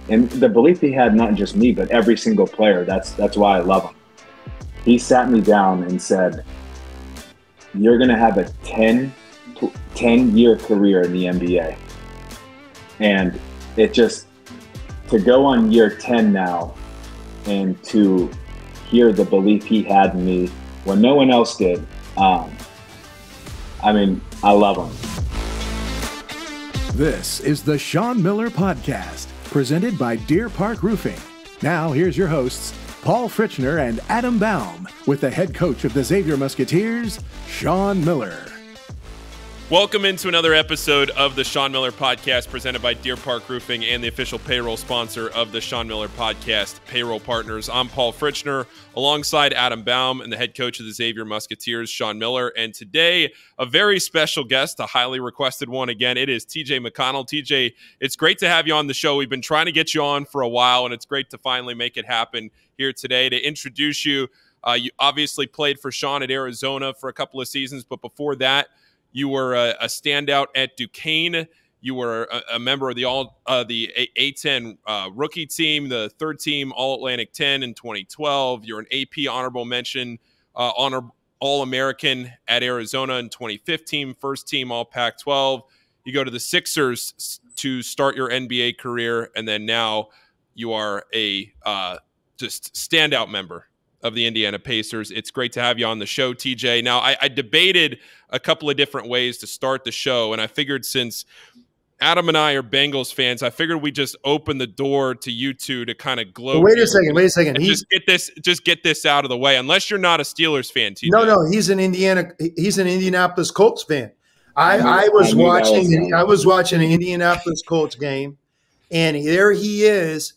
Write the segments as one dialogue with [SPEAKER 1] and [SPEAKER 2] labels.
[SPEAKER 1] And the belief he had, not just me, but every single player, that's why I love him. He sat me down and said, you're going to have a 10-year career in the NBA. And it just, to go on year 10 now and to hear the belief he had in me when no one else did, I mean, I love him.
[SPEAKER 2] This is the Sean Miller Podcast, presented by Deer Park Roofing. Now, here's your hosts, Paul Fritchner and Adam Baum, with the head coach of the Xavier Musketeers, Sean Miller.
[SPEAKER 3] Welcome into another episode of the Sean Miller Podcast, presented by Deer Park Roofing and the official payroll sponsor of the Sean Miller Podcast, Payroll Partners. I'm Paul Fritchner, alongside Adam Baum and the head coach of the Xavier Musketeers, Sean Miller. And today, a very special guest, a highly requested one again. It is TJ McConnell. TJ, it's great to have you on the show. We've been trying to get you on for a while, and it's great to finally make it happen here today. To introduce you, you obviously played for Sean at Arizona for a couple of seasons, but before that, you were a standout at Duquesne. You were a member of the A10 rookie team, the third team All-Atlantic 10 in 2012. You're an AP honorable mention, All-American at Arizona in 2015, first team All-Pac-12. You go to the Sixers to start your NBA career, and then now you are a just standout member of the Indiana Pacers. It's great to have you on the show, TJ. Now, I debated a couple of different ways to start the show, and I figured since Adam and I are Bengals fans, I figured we just open the door to you two to kind of gloat.
[SPEAKER 4] Wait a second.
[SPEAKER 3] Just get this out of the way. Unless you're not a Steelers fan, TJ.
[SPEAKER 4] No, he's an Indianapolis Colts fan. I was watching an Indianapolis Colts game, and there he is.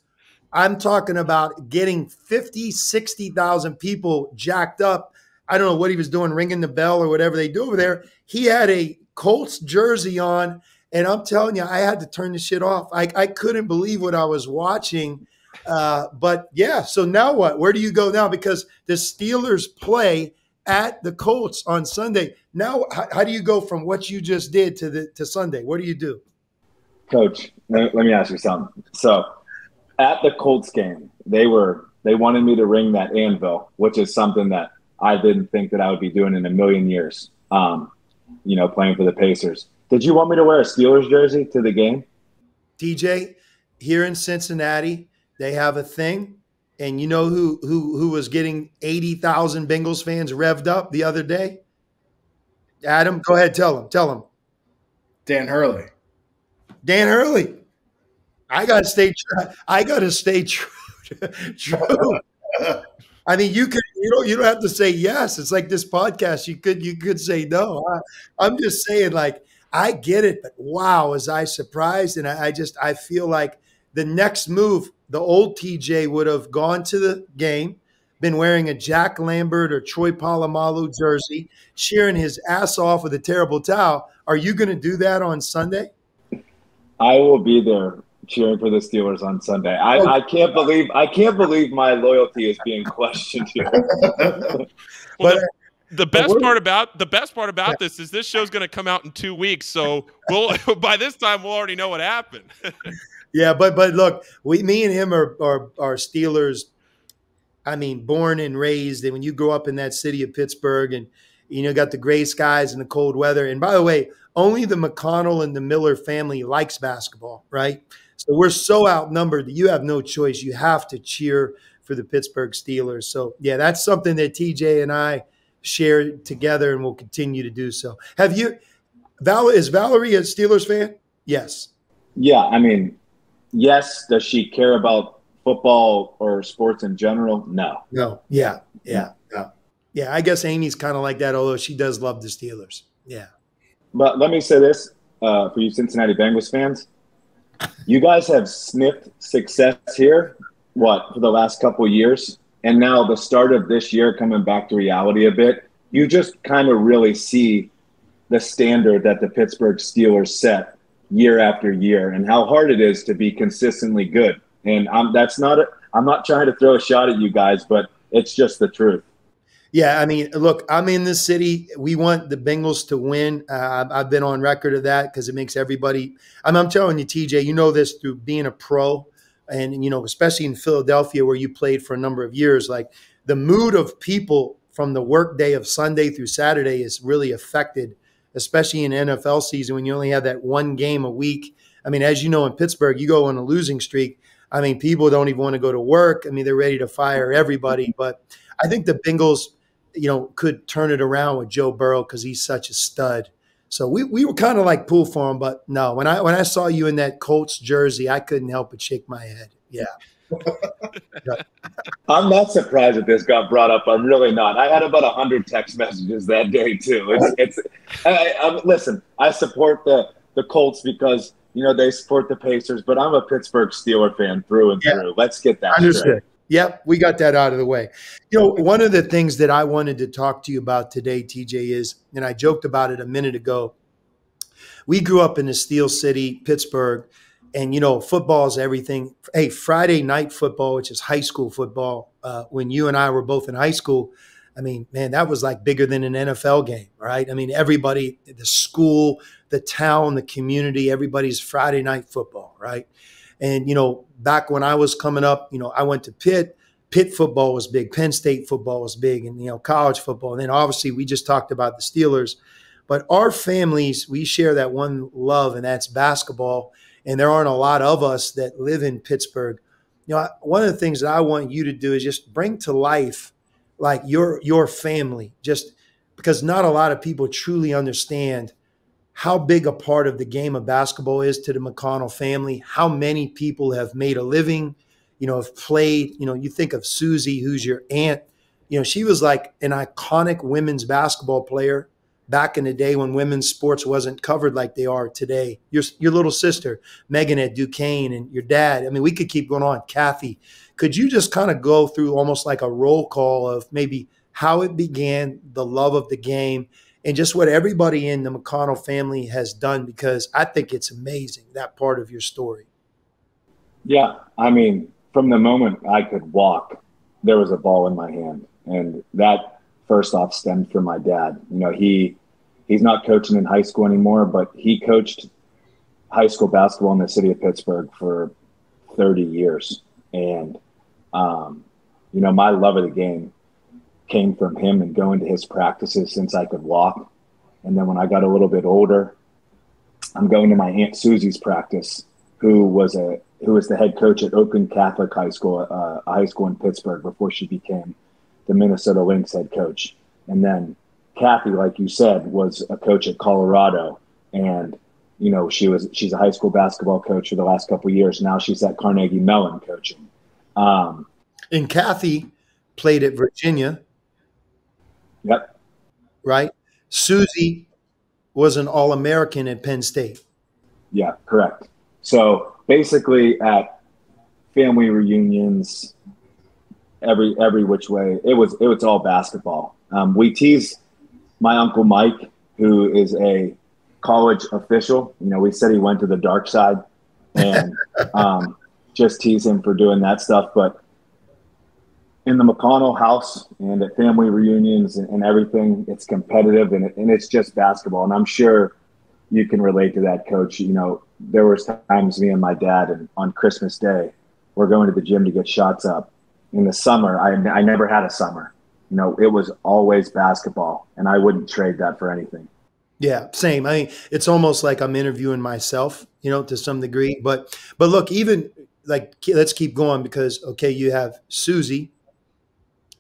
[SPEAKER 4] I'm talking about getting 50, 60,000 people jacked up. I don't know what he was doing, ringing the bell or whatever they do over there. He had a Colts jersey on, and I'm telling you, I had to turn the shit off. I couldn't believe what I was watching. But, yeah, so now what? Where do you go now? Because the Steelers play at the Colts on Sunday. Now, how do you go from what you just did to Sunday? What do you do?
[SPEAKER 1] Coach, let me ask you something. So, at the Colts game, they wanted me to ring that anvil, which is something that I didn't think that I would be doing in a million years, playing for the Pacers. Did you want me to wear a Steelers jersey to the game?
[SPEAKER 4] DJ, here in Cincinnati, they have a thing, and you know who was getting 80,000 Bengals fans revved up the other day? Adam, go ahead, tell him.
[SPEAKER 5] Dan Hurley.
[SPEAKER 4] I gotta stay true. I mean, you don't have to say yes. It's like this podcast. You could say no. I'm just saying, like, I get it, but wow, was I surprised? And I feel like the next move, the old TJ would have gone to the game, been wearing a Jack Lambert or Troy Polamalu jersey, cheering his ass off with a terrible towel. Are you going to do that on Sunday?
[SPEAKER 1] I will be there cheering for the Steelers on Sunday. I can't believe my loyalty is being questioned here.
[SPEAKER 3] Well, the best part about this is this show's going to come out in 2 weeks, so by this time we'll already know what happened.
[SPEAKER 4] Yeah, but look, me and him are Steelers. I mean, born and raised. And when you grow up in that city of Pittsburgh, and got the gray skies and the cold weather. And by the way, only the McConnell and the Miller family likes basketball, right? So we're so outnumbered that you have no choice. You have to cheer for the Pittsburgh Steelers. So, yeah, that's something that TJ and I share together, and will continue to do so. Is Valerie a Steelers fan? Yes.
[SPEAKER 1] Yeah, I mean, yes. Does she care about football or sports in general? No.
[SPEAKER 4] Yeah. I guess Amy's kind of like that, although she does love the Steelers. Yeah.
[SPEAKER 1] But let me say this for you Cincinnati Bengals fans. You guys have sniffed success here, for the last couple of years. And now the start of this year coming back to reality a bit, you just kind of really see the standard that the Pittsburgh Steelers set year after year and how hard it is to be consistently good. And I'm not trying to throw a shot at you guys, but it's just the truth.
[SPEAKER 4] Yeah, I mean, look, I'm in this city. We want the Bengals to win. I've been on record of that because it makes everybody – I'm telling you, TJ, you know this through being a pro. And, especially in Philadelphia where you played for a number of years, like the mood of people from the work day of Sunday through Saturday is really affected, especially in NFL season when you only have that one game a week. I mean, as you know, in Pittsburgh, you go on a losing streak. I mean, people don't even want to go to work. I mean, they're ready to fire everybody. But I think the Bengals, could turn it around with Joe Burrow because he's such a stud. So we were kind of like pull for him, but no. When I saw you in that Colts jersey, I couldn't help but shake my head. Yeah.
[SPEAKER 1] I'm not surprised that this got brought up. I'm really not. I had about 100 text messages that day too. Listen, I support the Colts because they support the Pacers, but I'm a Pittsburgh Steeler fan through and through. Let's get that straight.
[SPEAKER 4] Yep, we got that out of the way. One of the things that I wanted to talk to you about today, TJ, is, and I joked about it a minute ago, we grew up in the Steel City, Pittsburgh, and, football is everything. Hey, Friday night football, which is high school football, when you and I were both in high school, I mean, man, that was like bigger than an NFL game, right? I mean, everybody, the school, the town, the community, everybody's Friday night football, right? And, back when I was coming up, I went to Pitt. Pitt football was big. Penn State football was big, and, college football. And then obviously we just talked about the Steelers. But our families, we share that one love, and that's basketball. And there aren't a lot of us that live in Pittsburgh. One of the things that I want you to do is just bring to life like your family, just because not a lot of people truly understand how big a part of the game of basketball is to the McConnell family, how many people have made a living, have played. You think of Susie, who's your aunt. She was like an iconic women's basketball player back in the day when women's sports wasn't covered like they are today. Your little sister, Megan at Duquesne, and your dad. I mean, we could keep going on. Kathy, could you just kind of go through almost like a roll call of maybe how it began, the love of the game, and just what everybody in the McConnell family has done, because I think it's amazing, that part of your story.
[SPEAKER 1] Yeah. I mean, from the moment I could walk, there was a ball in my hand. And that first off stemmed from my dad. He's not coaching in high school anymore, but he coached high school basketball in the city of Pittsburgh for 30 years. And, my love of the game came from him and going to his practices since I could walk. And then when I got a little bit older, I'm going to my Aunt Susie's practice, who was the head coach at Oakland Catholic High School, a high school in Pittsburgh, before she became the Minnesota Lynx head coach. And then Kathy, like you said, was a coach at Colorado. And, she's a high school basketball coach for the last couple of years. Now she's at Carnegie Mellon coaching.
[SPEAKER 4] And Kathy played at Virginia.
[SPEAKER 1] Yep.
[SPEAKER 4] Right? Susie was an All-American at Penn State.
[SPEAKER 1] Yeah, correct. So basically at family reunions, every which way, it was all basketball. We tease my Uncle Mike, who is a college official. We said he went to the dark side, and just tease him for doing that stuff. But in the McConnell house and at family reunions and everything, it's competitive and it's just basketball. And I'm sure you can relate to that, Coach. There was times me and my dad, and on Christmas Day, we're going to the gym to get shots up. In the summer, I never had a summer. It was always basketball, and I wouldn't trade that for anything.
[SPEAKER 4] Yeah, same. I mean, it's almost like I'm interviewing myself, to some degree. But look, even like, let's keep going because, okay, you have Susie.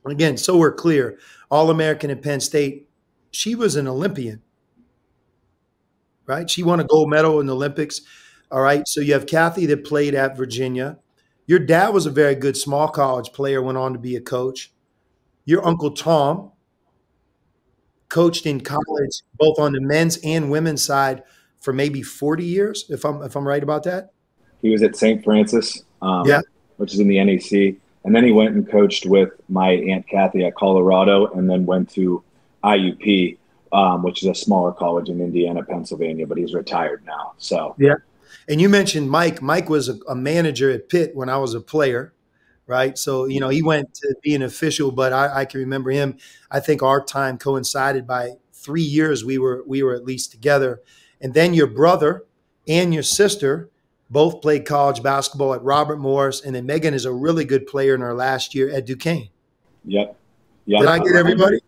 [SPEAKER 4] Again, so we're clear, All-American at Penn State. She was an Olympian, right? She won a gold medal in the Olympics. All right. So you have Kathy that played at Virginia. Your dad was a very good small college player, went on to be a coach. Your Uncle Tom coached in college, both on the men's and women's side, for maybe 40 years, if I'm right about that.
[SPEAKER 1] He was at St. Francis, which is in the NEC. And then he went and coached with my Aunt Kathy at Colorado, and then went to IUP, which is a smaller college in Indiana, Pennsylvania, but he's retired now. So
[SPEAKER 4] yeah. And you mentioned Mike. Mike was a manager at Pitt when I was a player, right? So, he went to be an official, but I can remember him. I think our time coincided by 3 years we were at least together. And then your brother and your sister both played college basketball at Robert Morris, and then Megan is a really good player in her last year at Duquesne.
[SPEAKER 1] Yep.
[SPEAKER 4] Did I get everybody?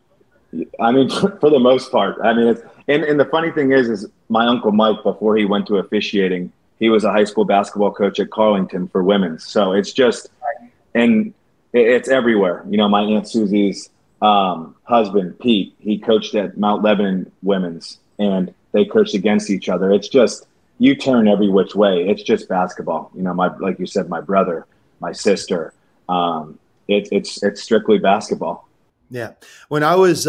[SPEAKER 1] I mean, for the most part. I mean, and the funny thing is my Uncle Mike, before he went to officiating, he was a high school basketball coach at Carlington for women's. So it's just, and it's everywhere. You know, my Aunt Susie's husband, Pete, he coached at Mount Lebanon women's, and they coached against each other. It's just, you turn every which way. It's just basketball. You know, like you said, my brother, my sister, it's strictly basketball.
[SPEAKER 4] Yeah. When I was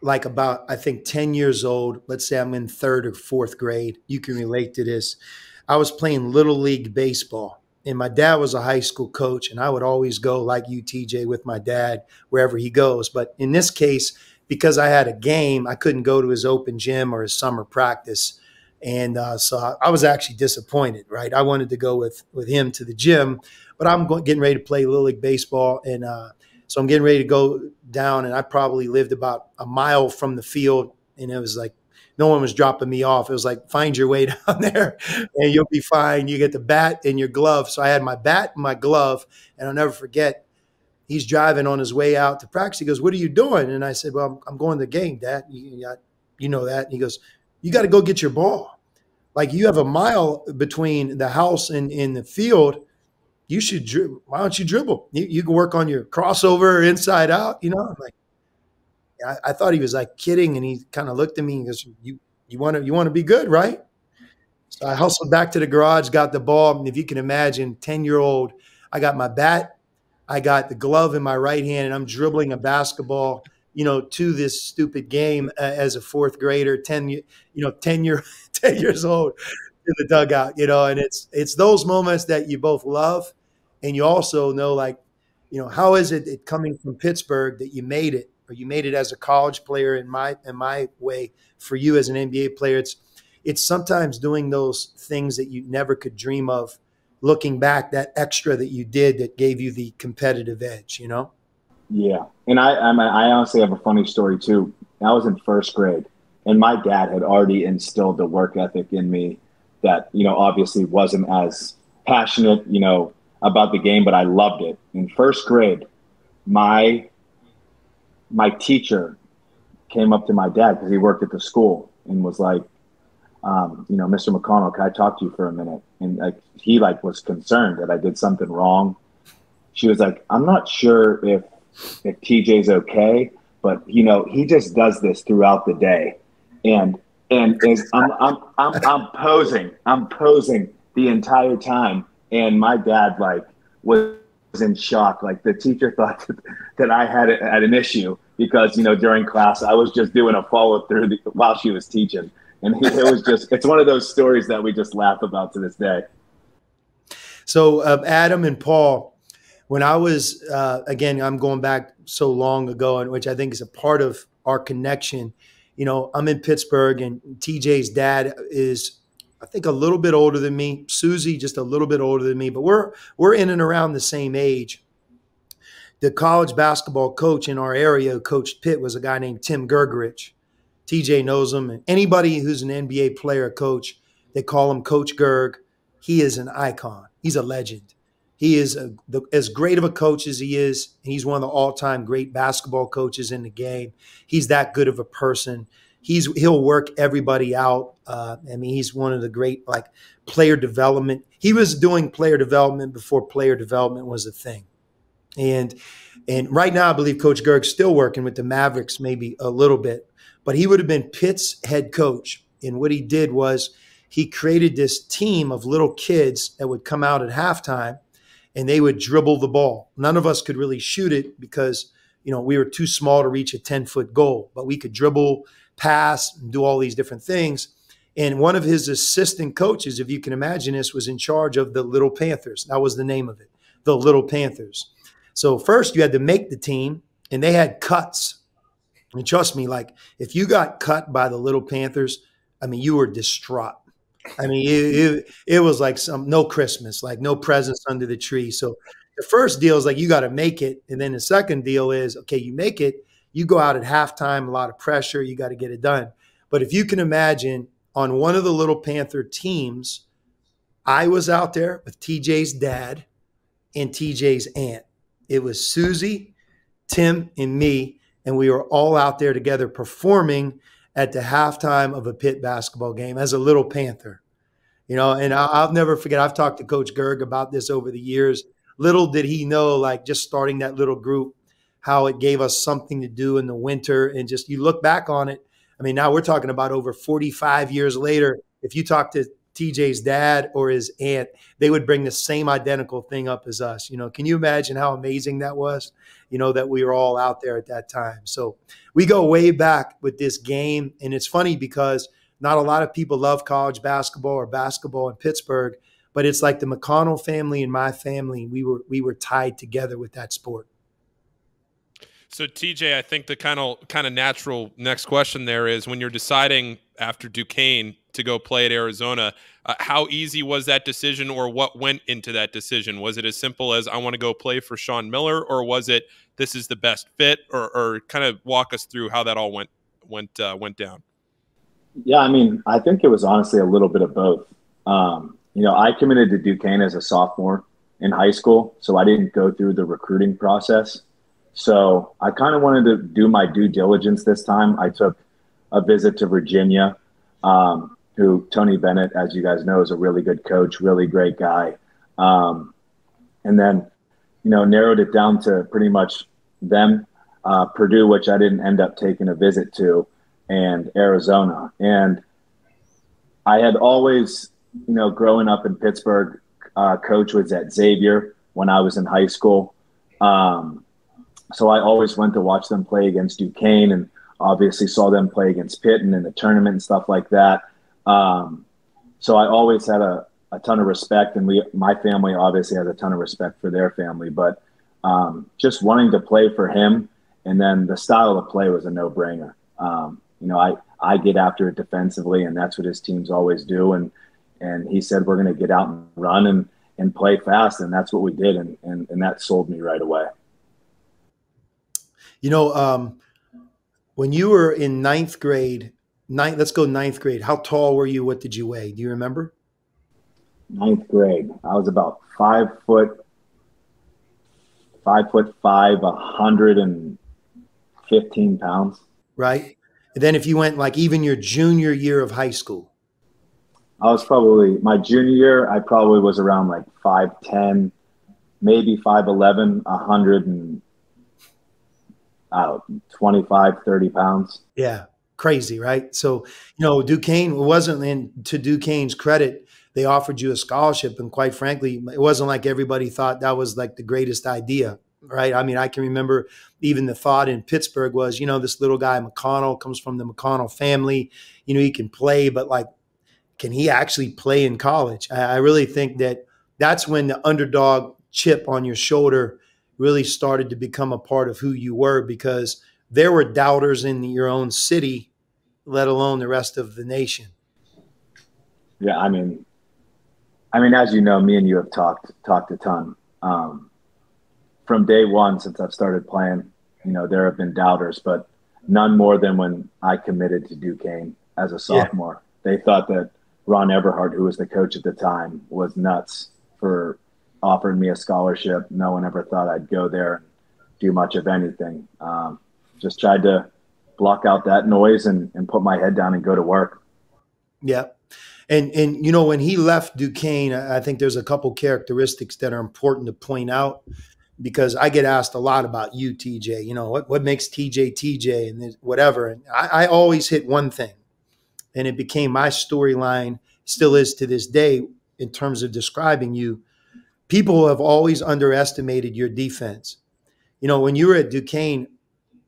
[SPEAKER 4] like about, I think 10 years old, let's say I'm in 3rd or 4th grade, you can relate to this. I was playing Little League baseball, and my dad was a high school coach, and I would always go like you, TJ, with my dad wherever he goes. But in this case, because I had a game, I couldn't go to his open gym or his summer practice. And so I was actually disappointed, right? I wanted to go with him to the gym, but I'm getting ready to play Little League baseball. And so I'm getting ready to go down, and I probably lived about a mile from the field, and it was like no one was dropping me off. It was like, find your way down there and you'll be fine. You get the bat and your glove. So I had my bat and my glove, and I'll never forget, he's driving on his way out to practice. He goes, "What are you doing?" And I said, "Well, I'm going to the game, Dad. You know that." And he goes, "You got to go get your ball. Like, you have a mile between the house and in the field. You should, why don't you dribble? You can work on your crossover inside out." You know, I'm like, I thought he was like kidding. And he kind of looked at me and goes, you want to be good, right? So I hustled back to the garage, got the ball. And if you can imagine, 10-year-old, I got my bat, I got the glove in my right hand, and I'm dribbling a basketball, you know, to this stupid game as a 4th grader, 10 years old, in the dugout, you know. And it's those moments that you both love, and you also know, like, you know, how is it coming from Pittsburgh that you made it, or you made it as a college player in my way, for you as an NBA player. It's sometimes doing those things that you never could dream of, looking back, that extra that you did that gave you the competitive edge, you know?
[SPEAKER 1] Yeah. And I honestly have a funny story too. I was in 1st grade, and my dad had already instilled the work ethic in me that, you know, obviously wasn't as passionate, you know, about the game, but I loved it. In 1st grade, my teacher came up to my dad, because he worked at the school, and was like, you know, "Mr. McConnell, can I talk to you for a minute?" And he was concerned that I did something wrong. She was like, "I'm not sure if TJ's okay, but, you know, he just does this throughout the day." And I'm posing the entire time. And my dad was in shock. Like, the teacher thought that I had an issue, because, you know, during class I was just doing a follow through while she was teaching. And it's one of those stories that we just laugh about to this day.
[SPEAKER 4] So Adam and Paul, when I was, again, I'm going back so long ago, and which I think is a part of our connection. You know, I'm in Pittsburgh, and TJ's dad is, I think, a little bit older than me. Susie, just a little bit older than me, but we're in and around the same age. The college basketball coach in our area who coached Pitt was a guy named Tim Grgurich. TJ knows him. And anybody who's an NBA player, coach, they call him Coach Gerg. He is an icon. He's a legend. He is as great of a coach as he is. He's one of the all-time great basketball coaches in the game. He's that good of a person. He'll work everybody out. I mean, he's one of the great, player development. He was doing player development before player development was a thing. And right now, I believe Coach Gerg's still working with the Mavericks, maybe a little bit. But he would have been Pitt's head coach. And what he did was he created this team of little kids that would come out at halftime, and they would dribble the ball. None of us could really shoot it because, you know, we were too small to reach a 10-foot goal. But we could dribble, pass, and do all these different things. And one of his assistant coaches, if you can imagine this, was in charge of the Little Panthers. That was the name of it, the Little Panthers. So first you had to make the team, and they had cuts. And trust me, if you got cut by the Little Panthers, I mean, you were distraught. I mean, it was like no Christmas, no presents under the tree. So the first deal is you got to make it. And then the second deal is, okay, you make it, you go out at halftime, a lot of pressure, you got to get it done. But if you can imagine, on one of the Little Panther teams, I was out there with TJ's dad and TJ's aunt. It was Susie, Tim, and me, and we were all out there together performing at the halftime of a Pitt basketball game as a little Panther. And I'll never forget, I've talked to Coach Gerg about this over the years. Little did he know, like just starting that little group, how it gave us something to do in the winter. And just you look back on it. I mean, now we're talking about over 45 years later. If you talk to TJ's dad or his aunt, they would bring the same identical thing up as us. Can you imagine how amazing that was? That we were all out there at that time. So we go way back with this game. And it's funny because not a lot of people love college basketball or basketball in Pittsburgh, but it's like the McConnell family and my family. We were tied together with that sport.
[SPEAKER 3] So TJ, I think the kind of natural next question there is, when you're deciding after Duquesne to go play at Arizona, how easy was that decision, or what went into that decision? Was it as simple as I want to go play for Sean Miller, or was it this is the best fit, or kind of walk us through how that all went down?
[SPEAKER 1] Yeah, I mean, I think it was honestly a little bit of both. I committed to Duquesne as a sophomore in high school, so I didn't go through the recruiting process. So I kind of wanted to do my due diligence this time. I took a visit to Virginia, who Tony Bennett, as you guys know, is a really good coach, really great guy. And then, narrowed it down to pretty much them, Purdue, which I didn't end up taking a visit to, and Arizona. And I had always, growing up in Pittsburgh, coach was at Xavier when I was in high school. So I always went to watch them play against Duquesne, and obviously saw them play against Pitt and in the tournament and stuff like that. So I always had a ton of respect, and my family obviously has a ton of respect for their family, but just wanting to play for him, and then the style of play was a no-brainer. I get after it defensively, and that's what his teams always do. And he said, we're going to get out and run and play fast. And that's what we did. And that sold me right away.
[SPEAKER 4] When you were in ninth grade, let's go ninth grade. How tall were you? What did you weigh? Do you remember?
[SPEAKER 1] Ninth grade. I was about 5'5", 115 pounds.
[SPEAKER 4] Right. And then if you went like even your junior year of high school.
[SPEAKER 1] I was probably, my junior year, I probably was around like 5'10", maybe 5'11", 25, 30 pounds.
[SPEAKER 4] Yeah. Crazy, right? So, Duquesne wasn't, to Duquesne's credit, they offered you a scholarship. And quite frankly, it wasn't like everybody thought that was like the greatest idea, right? I mean, I can remember even the thought in Pittsburgh was, this little guy, McConnell, comes from the McConnell family. He can play, but like, can he actually play in college? I really think that's when the underdog chip on your shoulder really started to become a part of who you were, because there were doubters in your own city, let alone the rest of the nation.
[SPEAKER 1] Yeah, I mean, as you know, me and you have talked a ton. From day one, since I've started playing, there have been doubters, but none more than when I committed to Duquesne as a sophomore. Yeah. They thought that Ron Everhart, who was the coach at the time, was nuts for offering me a scholarship. No one ever thought I'd go there and do much of anything. Just tried to block out that noise and put my head down and go to work.
[SPEAKER 4] Yeah. And when he left Duquesne, I think there's a couple characteristics that are important to point out, because I get asked a lot about you, TJ. What makes TJ and whatever. And I always hit one thing, and it became my storyline, still is to this day, in terms of describing you. People have always underestimated your defense. When you were at Duquesne,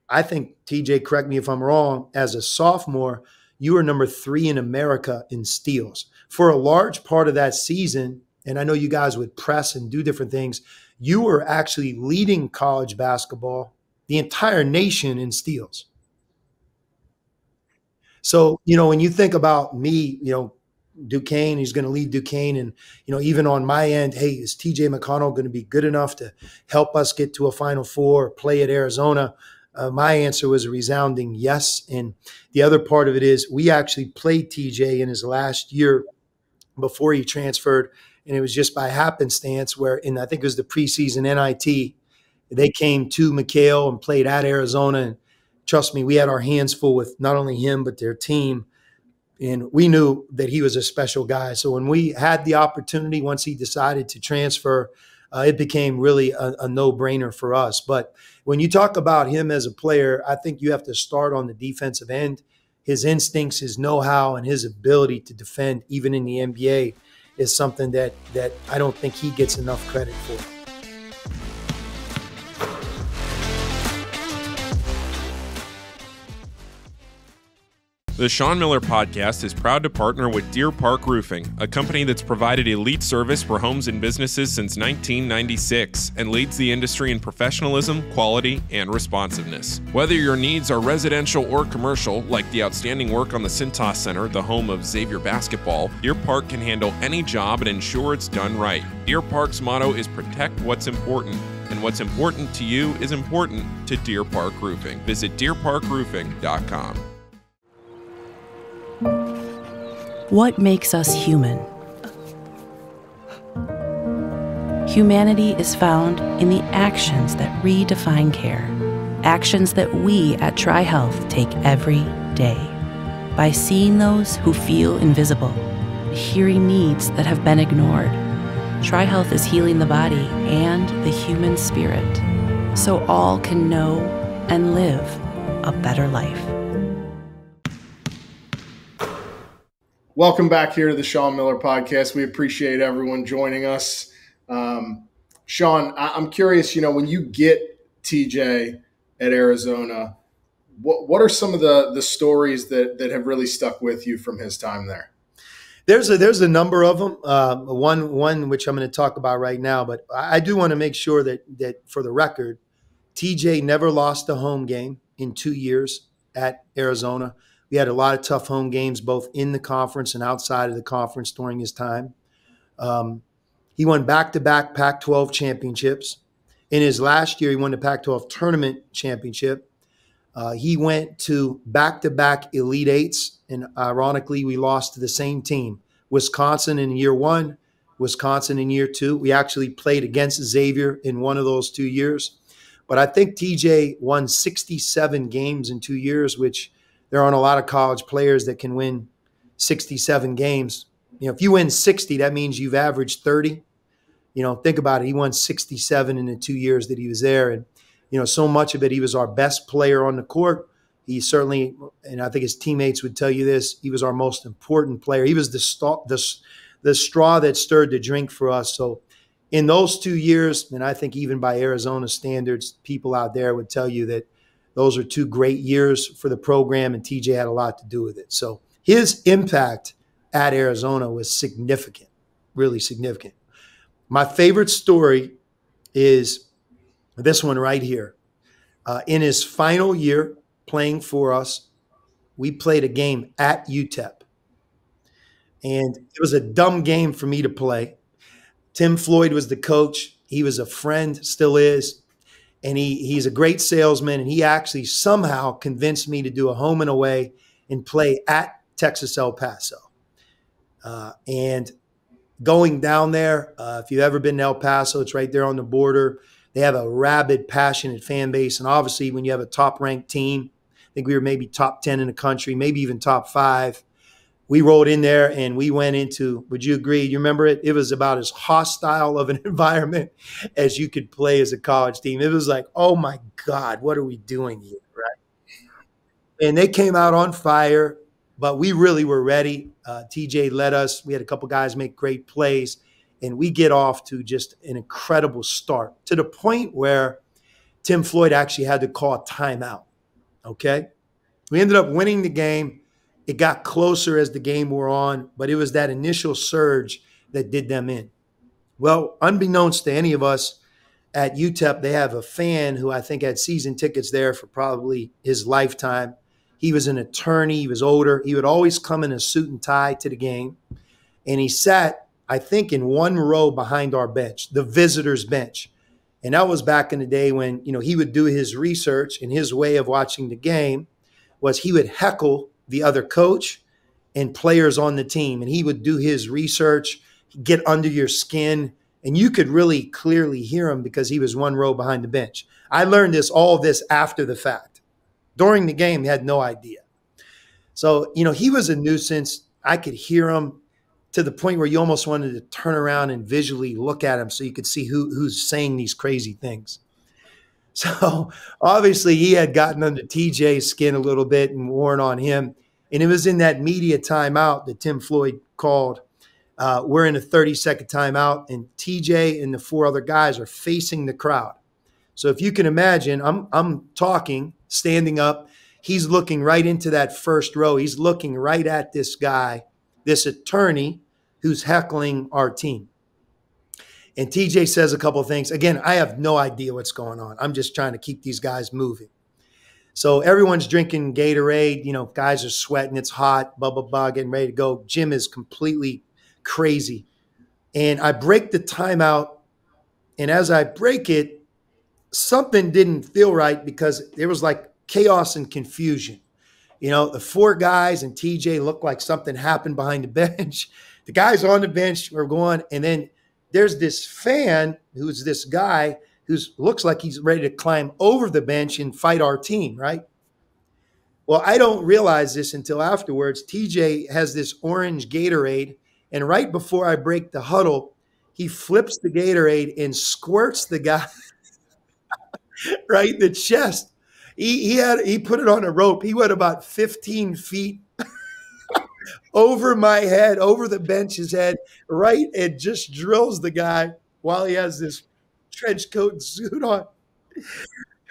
[SPEAKER 4] I think, TJ, correct me if I'm wrong, as a sophomore, you were number 3 in America in steals. For a large part of that season, and I know you guys would press and do different things, you were actually leading college basketball, the entire nation, in steals. So, when you think about me, Duquesne, he's going to lead Duquesne. And, even on my end, hey, is TJ McConnell going to be good enough to help us get to a Final Four or play at Arizona? My answer was a resounding yes. And the other part of it is we actually played TJ in his last year before he transferred And it was just by happenstance I think it was the preseason NIT, they came to McConnell and played at Arizona. And trust me, we had our hands full with not only him, but their team. And we knew that he was a special guy. So when we had the opportunity, once he decided to transfer, it became really a no-brainer for us. But when you talk about him as a player, I think you have to start on the defensive end. His instincts, his know-how, and his ability to defend, even in the NBA, is something that I don't think he gets enough credit for.
[SPEAKER 3] The Sean Miller Podcast is proud to partner with Deer Park Roofing, a company that's provided elite service for homes and businesses since 1996 and leads the industry in professionalism, quality, and responsiveness. Whether your needs are residential or commercial, like the outstanding work on the Cintas Center, the home of Xavier basketball, Deer Park can handle any job and ensure it's done right. Deer Park's motto is protect what's important, and what's important to you is important to Deer Park Roofing. Visit deerparkroofing.com.
[SPEAKER 6] What makes us human? Humanity is found in the actions that redefine care. Actions that we at TriHealth take every day. By seeing those who feel invisible, hearing needs that have been ignored. TriHealth is healing the body and the human spirit, so all can know and live a better life.
[SPEAKER 5] Welcome back here to the Sean Miller Podcast. We appreciate everyone joining us. Sean, I'm curious, when you get TJ at Arizona, what are some of the stories that have really stuck with you from his time there?
[SPEAKER 4] There's a number of them. One which I'm going to talk about right now, but I do want to make sure that for the record, TJ never lost a home game in 2 years at Arizona. We had a lot of tough home games, both in the conference and outside of the conference during his time. He won back-to-back Pac-12 championships. In his last year, he won the Pac-12 tournament championship. He went to back-to-back Elite Eights, and ironically, we lost to the same team. Wisconsin in year one, Wisconsin in year two. We actually played against Xavier in one of those 2 years. But I think TJ won 67 games in 2 years, which there aren't a lot of college players that can win 67 games. If you win 60, that means you've averaged 30. Think about it. He won 67 in the 2 years that he was there. And, so much of it, he was our best player on the court. He certainly, and I think his teammates would tell you this, he was our most important player. He was the straw that stirred the drink for us. So in those 2 years, and I think even by Arizona standards, people out there would tell you that those are 2 great years for the program, and TJ had a lot to do with it. So his impact at Arizona was significant, really significant. My favorite story is this one right here. In his final year playing for us, we played a game at UTEP. And it was a dumb game for me to play. Tim Floyd was the coach. He was a friend, still is. And he's a great salesman, and he actually somehow convinced me to do a home and away and play at Texas El Paso. And going down there, if you've ever been to El Paso, it's right there on the border. They have a rabid, passionate fan base. And obviously, when you have a top-ranked team, I think we were maybe top 10 in the country, maybe even top 5. We rolled in there and we went into, would you agree? You remember it? It was about as hostile of an environment as you could play as a college team. It was like, oh my God, what are we doing here, right? And they came out on fire, but we really were ready. TJ led us. We had a couple guys make great plays, and we get off to just an incredible start to the point where Tim Floyd actually had to call a timeout, okay? We ended up winning the game. It got closer as the game wore on, but it was that initial surge that did them in. Well, unbeknownst to any of us at UTEP, they have a fan who I think had season tickets there for probably his lifetime. He was an attorney. He was older. He would always come in a suit and tie to the game. And he sat, I think, in one row behind our bench, the visitors' bench. And that was back in the day when, he would do his research, and his way of watching the game was he would heckle the other coach and players on the team. And he would do his research. get under your skin, and you could really clearly hear him because he was one row behind the bench. I learned all this after the fact. During the game, he had no idea. So, he was a nuisance. I could hear him to the point where you almost wanted to turn around and visually look at him so you could see who's saying these crazy things. So obviously he had gotten under TJ's skin a little bit and worn on him. And it was in that media timeout that Tim Floyd called. We're in a 30-second timeout, and TJ and the 4 other guys are facing the crowd. So if you can imagine, I'm talking, standing up. He's looking right into that first row. He's looking right at this guy, this attorney who's heckling our team. And TJ says a couple of things. Again, I have no idea what's going on. I'm just trying to keep these guys moving. So everyone's drinking Gatorade. Guys are sweating. It's hot, blah, blah, blah, getting ready to go. Jim is completely crazy. And I break the timeout. And as I break it, something didn't feel right because there was like chaos and confusion. The 4 guys and TJ looked like something happened behind the bench. The guys on the bench were going, and then there's this fan who's this guy who looks like he's ready to climb over the bench and fight our team, right? Well, I don't realize this until afterwards. TJ has this orange Gatorade, and right before I break the huddle, he flips the Gatorade and squirts the guy right in the chest. He put it on a rope. He went about 15 feet over my head, over the bench's head, right, and just drills the guy while he has this trench coat and suit on.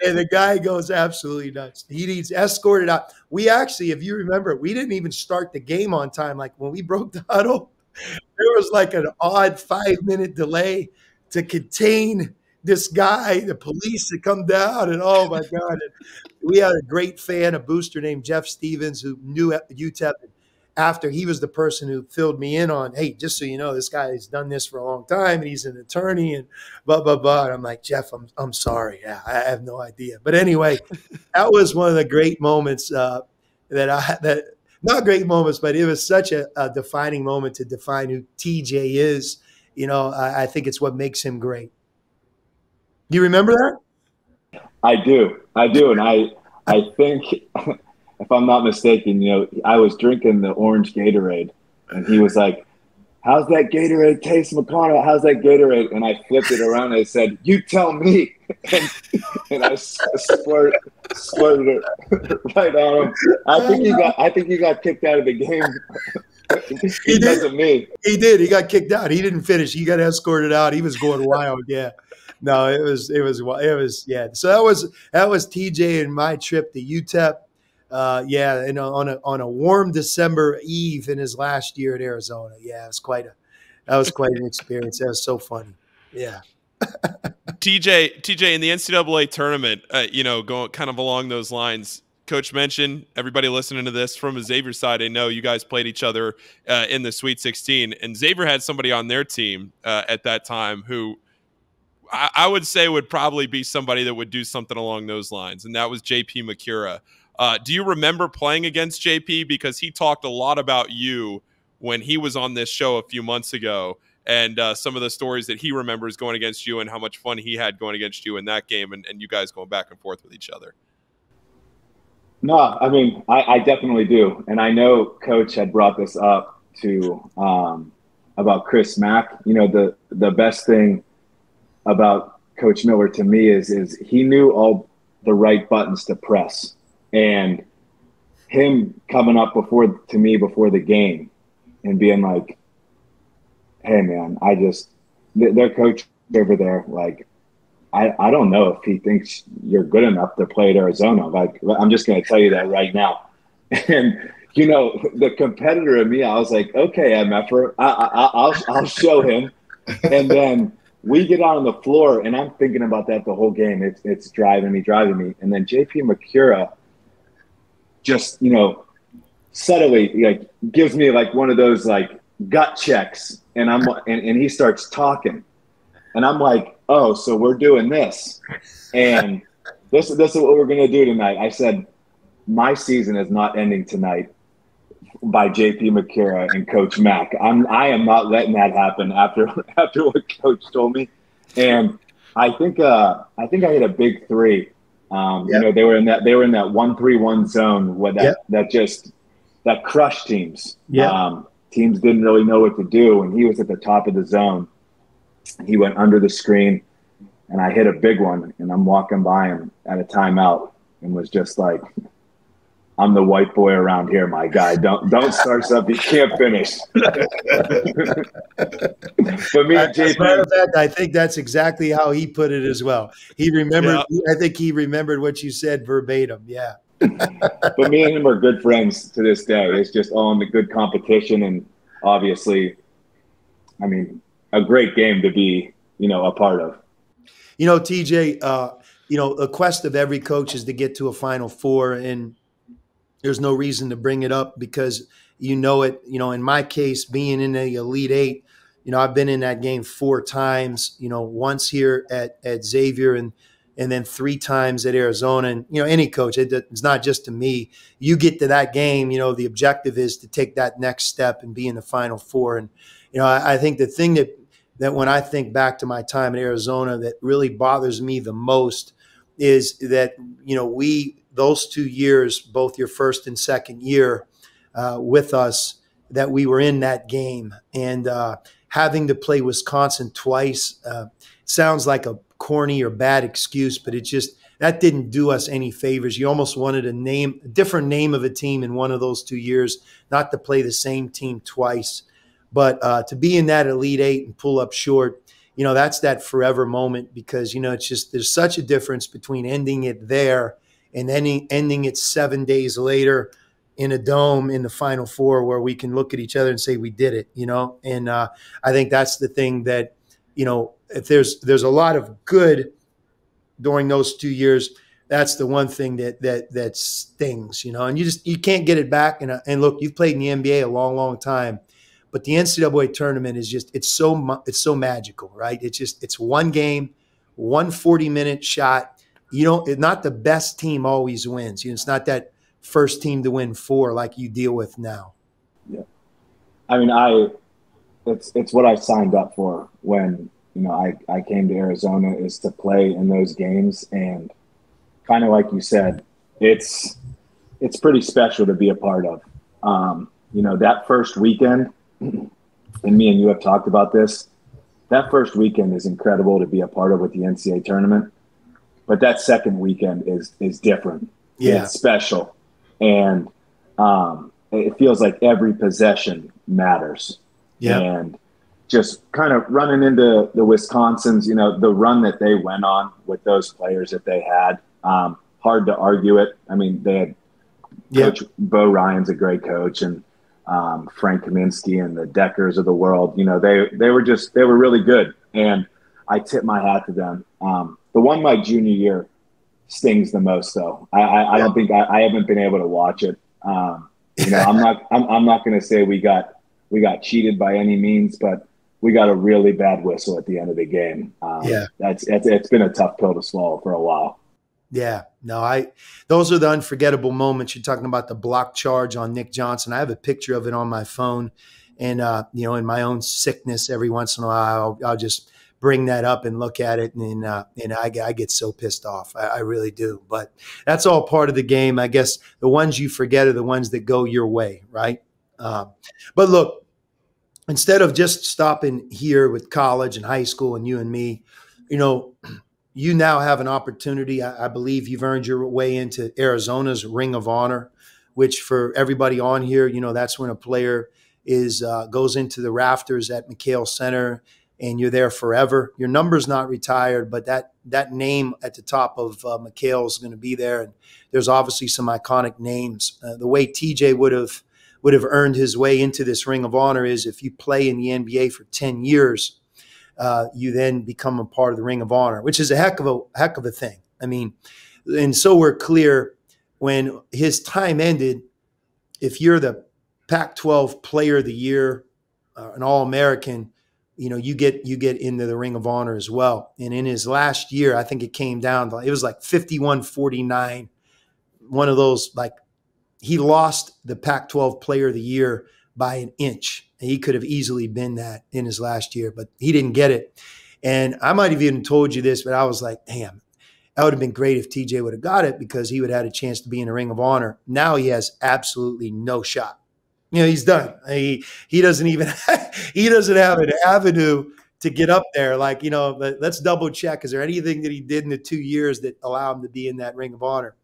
[SPEAKER 4] And the guy goes absolutely nuts. He needs escorted out. We actually, if you remember, we didn't even start the game on time. Like when we broke the huddle, there was like an odd 5-minute delay to contain this guy, the police to come down, and oh my God. And we had a great fan, a booster named Jeff Stevens, who knew UTEP. After he was the person who filled me in on, hey, just so you know, this guy has done this for a long time and he's an attorney and blah, blah, blah. And I'm like, Jeff, I'm sorry. Yeah, I have no idea. But anyway, that was one of the great moments not great moments, but it was such a defining moment to define who TJ is. I think it's what makes him great. Do you remember that?
[SPEAKER 1] I do. And I think if I'm not mistaken, I was drinking the orange Gatorade, and he was like, "How's that Gatorade taste, McConnell? How's that Gatorade?" And I flipped it around and I said, "You tell me." And I squirted it right on him. I think he got kicked out of the game. Because of me.
[SPEAKER 4] He did. He got kicked out. He didn't finish. He got escorted out. He was going wild. Yeah. No, it was. Yeah. So that was TJ and my trip to UTEP. And on a warm December eve in his last year at Arizona. Yeah, that was quite an experience. That was so funny. Yeah.
[SPEAKER 3] TJ in the NCAA tournament, going kind of along those lines, Coach mentioned, everybody listening to this from a Xavier side, I know you guys played each other in the Sweet 16, and Xavier had somebody on their team at that time who I would say would probably be somebody that would do something along those lines, and that was JP Macura. Do you remember playing against JP? Because he talked a lot about you when he was on this show a few months ago, and some of the stories that he remembers going against you and how much fun he had going against you in that game, and you guys going back and forth with each other.
[SPEAKER 1] No, I mean, I definitely do. And I know Coach had brought this up to about Chris Mack. The best thing about Coach Miller to me is he knew all the right buttons to press. And him coming up to me before the game and being like, "Hey man, their coach over there, like, I don't know if he thinks you're good enough to play at Arizona. Like, I'm just going to tell you that right now." And, the competitor in me, I was like, "Okay, MFer, I'll show him." And then we get out on the floor, and I'm thinking about that the whole game. It's driving me. And then JP Macura just, subtly gives me like one of those like gut checks, and and he starts talking, and I'm like, "Oh, so we're doing this, and this is what we're gonna do tonight." I said, "My season is not ending tonight. by JP Macura and Coach Mack. I am not letting that happen after what Coach told me. And I think I hit a big three. They were in that 1-3-1 zone where that crushed teams. Teams didn't really know what to do, and he was at the top of the zone. He went under the screen, and I hit a big one, and I'm walking by him at a timeout and was just like, I'm the white boy around here, my guy. Don't start something you can't finish. But me and JP,
[SPEAKER 4] as a matter of fact, I think that's exactly how he put it as well. He remembered. Yeah. I think he remembered what you said verbatim. Yeah.
[SPEAKER 1] But me and him are good friends to this day. It's just all in the good competition, and obviously, I mean, a great game to be, a part of.
[SPEAKER 4] TJ, a quest of every coach is to get to a Final Four, and there's no reason to bring it up because it. In my case, being in the Elite Eight, I've been in that game 4 times. Once here at Xavier and then 3 times at Arizona. And, any coach, it's not just to me. You get to that game, the objective is to take that next step and be in the Final Four. And, I think the thing that when I think back to my time in Arizona that really bothers me the most is that, those 2 years, both your first and second year with us, that we were in that game. And having to play Wisconsin twice sounds like a corny or bad excuse, but that didn't do us any favors. You almost wanted a different name of a team in one of those 2 years, not to play the same team twice. But to be in that Elite Eight and pull up short, that's that forever moment because, it's just there's such a difference between ending it there and then ending it 7 days later in a dome in the Final Four where we can look at each other and say we did it, And I think that's the thing that, if there's a lot of good during those 2 years, that's the one thing that stings, And you can't get it back. And look, you've played in the NBA a long, long time, but the NCAA tournament is it's so magical, right? It's one game, 1 40-minute shot. Not the best team always wins. It's not that first team to win 4 like you deal with now.
[SPEAKER 1] Yeah, I mean, it's what I signed up for when. I came to Arizona is to play in those games, and kind of like you said, it's pretty special to be a part of. That first weekend, and me and you have talked about this, that first weekend is incredible to be a part of with the NCAA tournament, but that second weekend is different.
[SPEAKER 4] Yeah.
[SPEAKER 1] It's special, and it feels like every possession matters.
[SPEAKER 4] Yeah.
[SPEAKER 1] And just kind of running into the Wisconsins, the run that they went on with those players that they had, hard to argue it. I mean, they had Coach Bo Ryan's a great coach, and Frank Kaminsky and the Deckers of the world. They were really good, and I tip my hat to them. The one my junior year stings the most, though. I don't think I haven't been able to watch it. I'm not going to say we got cheated by any means, but we got a really bad whistle at the end of the game. It's been a tough pill to swallow for a while.
[SPEAKER 4] Yeah, no, those are the unforgettable moments. You're talking about the block charge on Nick Johnson. I have a picture of it on my phone, and in my own sickness, every once in a while, I'll just bring that up and look at it, and I get so pissed off. I really do. But that's all part of the game. I guess the ones you forget are the ones that go your way, right? But look. Instead of just stopping here with college and high school and you and me, you now have an opportunity. I believe you've earned your way into Arizona's Ring of Honor, which for everybody on here, that's when a player goes into the rafters at McConnell Center and you're there forever. Your number's not retired, but that name at the top of McConnell is going to be there. And there's obviously some iconic names. The way TJ would have earned his way into this Ring of Honor is if you play in the NBA for 10 years, you then become a part of the Ring of Honor, which is a heck of a thing. I mean, and so we're clear when his time ended, if you're the Pac-12 Player of the Year, an All-American, you get into the Ring of Honor as well. And in his last year, I think it came down to, it was like 51-49, one of those like he lost the Pac-12 Player of the Year by an inch. He could have easily been that in his last year, but he didn't get it. And I might have even told you this, but I was like, damn, that would have been great if TJ would have got it, because he would have had a chance to be in the Ring of Honor. Now he has absolutely no shot. He's done. He doesn't even he doesn't have an avenue to get up there. Like, let's double check. Is there anything that he did in the 2 years that allow him to be in that Ring of Honor?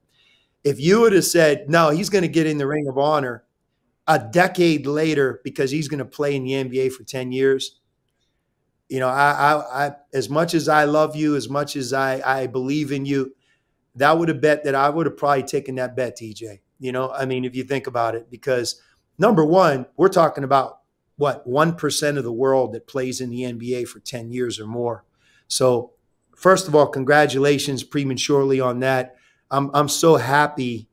[SPEAKER 4] If you would have said, no, he's going to get in the Ring of Honor a decade later because he's going to play in the NBA for 10 years, I as much as I love you, as much as I believe in you, that would have bet that I would have probably taken that bet, TJ. If you think about it, because number one, we're talking about what, 1% of the world that plays in the NBA for 10 years or more. So first of all, congratulations prematurely on that. I'm so happy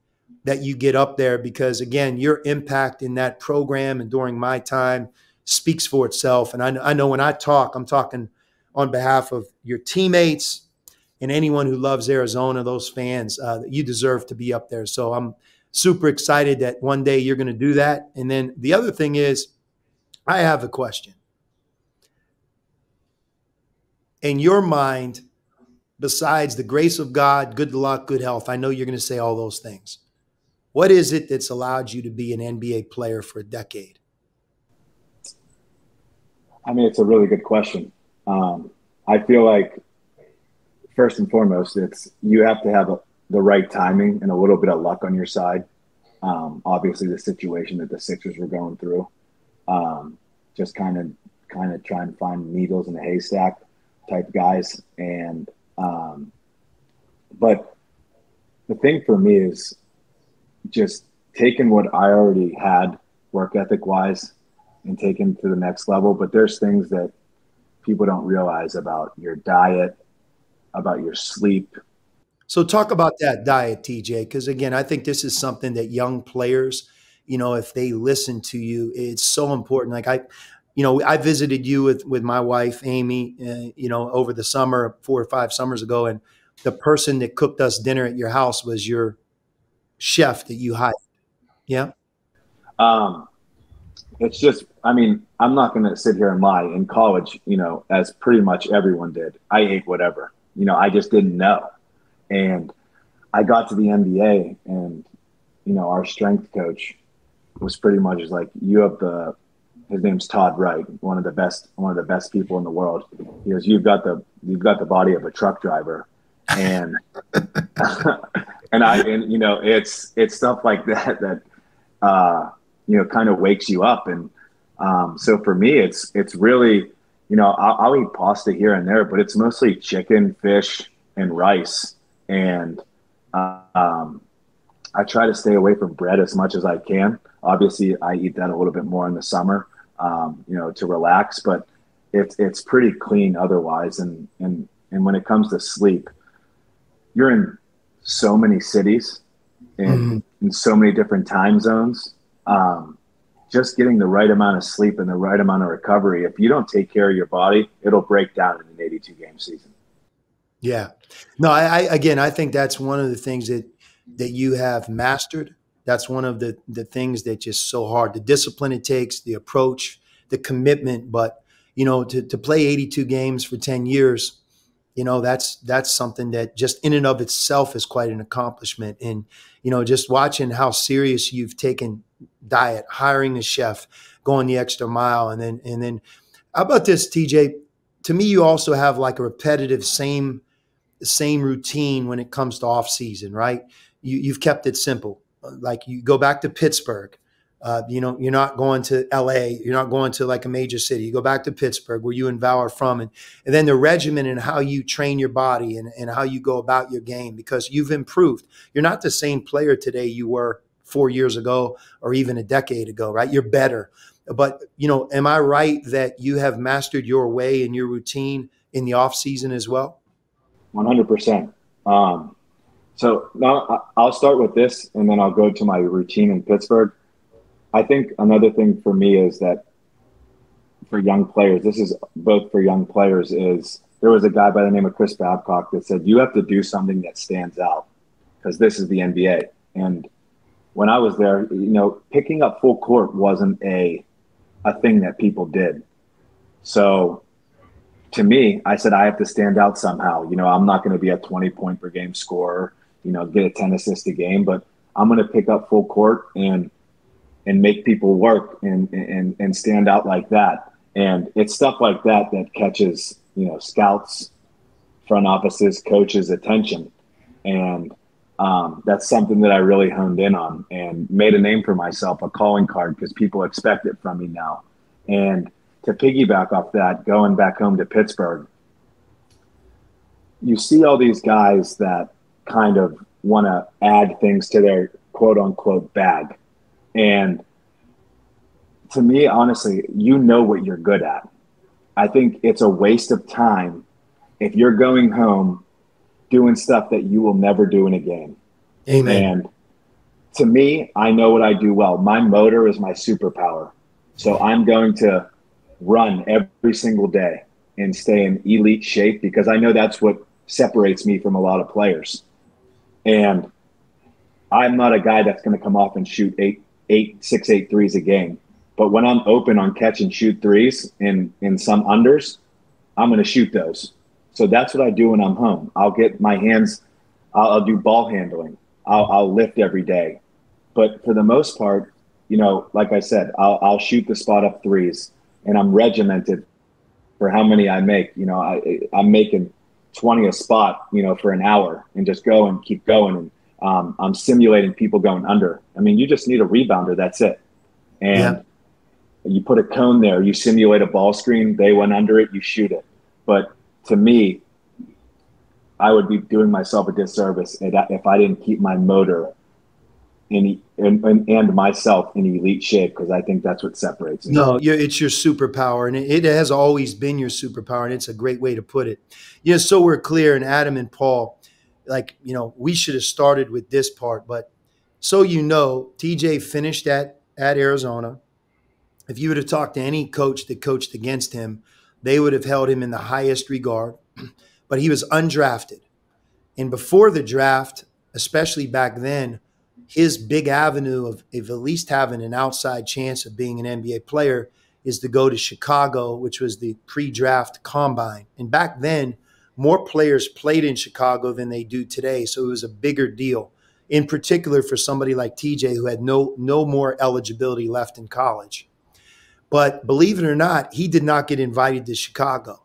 [SPEAKER 4] that you get up there, because again, your impact in that program and during my time speaks for itself. And I know when I talk, I'm talking on behalf of your teammates and anyone who loves Arizona, those fans, you deserve to be up there. So I'm super excited that one day you're going to do that. And then the other thing is, I have a question. In your mind, besides the grace of God, good luck, good health, I know you're going to say all those things. What is it that's allowed you to be an NBA player for a decade?
[SPEAKER 1] It's a really good question. I feel like first and foremost, you have to have the right timing and a little bit of luck on your side. Obviously, the situation that the Sixers were going through, just kind of trying to find needles in a haystack type guys. And but the thing for me is just taking what I already had work ethic wise and taking to the next level. But there's things that people don't realize about your diet, about your sleep.
[SPEAKER 4] So talk about that diet, TJ, because again, I think this is something that young players, if they listen to you, it's so important. Like I visited you with my wife, Amy, over the summer, 4 or 5 summers ago. And the person that cooked us dinner at your house was your chef that you hired. Yeah.
[SPEAKER 1] It's just, I'm not going to sit here and lie. In college, as pretty much everyone did, I ate whatever, I just didn't know. And I got to the NBA and, our strength coach was pretty much just like, his name's Todd Wright, one of the best people in the world. He goes, you've got the body of a truck driver. And, it's stuff like that kind of wakes you up. And so for me, it's really, I'll eat pasta here and there, but it's mostly chicken, fish, and rice. And I try to stay away from bread as much as I can. Obviously, I eat that a little bit more in the summer, to relax, but it's pretty clean otherwise. And when it comes to sleep, you're in so many cities and in so many different time zones. Just getting the right amount of sleep and the right amount of recovery, if you don't take care of your body, it'll break down in an 82-game season.
[SPEAKER 4] Yeah. No, I think that's one of the things that you have mastered. That's one of the things that just so hard, the discipline it takes, the approach, the commitment. But, to play 82 games for 10 years, that's something that just in and of itself is quite an accomplishment. And, just watching how serious you've taken diet, hiring a chef, going the extra mile. And then how about this, TJ? To me, you also have like a repetitive same routine when it comes to off season, right? You've kept it simple. Like you go back to Pittsburgh, you're not going to LA, you're not going to like a major city. You go back to Pittsburgh where you and Val are from, and then the regimen and how you train your body and how you go about your game, because you've improved. You're not the same player today you were 4 years ago or even a decade ago, right? You're better. But, am I right that you have mastered your way and your routine in the off season as well?
[SPEAKER 1] 100%. So now I'll start with this and then I'll go to my routine in Pittsburgh. I think another thing for me is that for young players, this is both for young players, is there was a guy by the name of Chris Babcock that said, you have to do something that stands out because this is the NBA. And when I was there, picking up full court wasn't a thing that people did. So to me, I said, I have to stand out somehow. I'm not going to be a 20-point per game scorer, get a 10 assists a game, but I'm going to pick up full court and make people work and stand out like that. And it's stuff like that catches, scouts, front offices, coaches' attention. And that's something that I really honed in on and made a name for myself, a calling card, because people expect it from me now. And to piggyback off that, going back home to Pittsburgh, you see all these guys that kind of want to add things to their quote unquote bag. And to me, honestly, what you're good at. I think it's a waste of time if you're going home doing stuff that you will never do in a game.
[SPEAKER 4] Amen.
[SPEAKER 1] And to me, I know what I do well. My motor is my superpower. So I'm going to run every single day and stay in elite shape because I know that's what separates me from a lot of players. And I'm not a guy that's going to come off and shoot 6, 8 threes a game. But when I'm open on catch and shoot threes in some unders, I'm going to shoot those. So that's what I do when I'm home. I'll get my hands, I'll do ball handling. I'll lift every day. But for the most part, like I said, I'll shoot the spot up threes, and I'm regimented for how many I make. I'm making 20 a spot, for an hour and just go and keep going. And I'm simulating people going under. I mean, you just need a rebounder. That's it. And you put a cone there, you simulate a ball screen, they went under it, you shoot it. But to me, I would be doing myself a disservice if I didn't keep my motor and myself in elite shape, because I think that's what separates me.
[SPEAKER 4] No, it's your superpower, and it has always been your superpower, and it's a great way to put it. So we're clear, and Adam and Paul, we should have started with this part, but so TJ finished at Arizona. If you would have talked to any coach that coached against him, they would have held him in the highest regard. But he was undrafted. And before the draft, especially back then, his big avenue of at least having an outside chance of being an NBA player is to go to Chicago, which was the pre-draft combine. And back then, more players played in Chicago than they do today. So it was a bigger deal, in particular for somebody like TJ who had no more eligibility left in college. But believe it or not, he did not get invited to Chicago.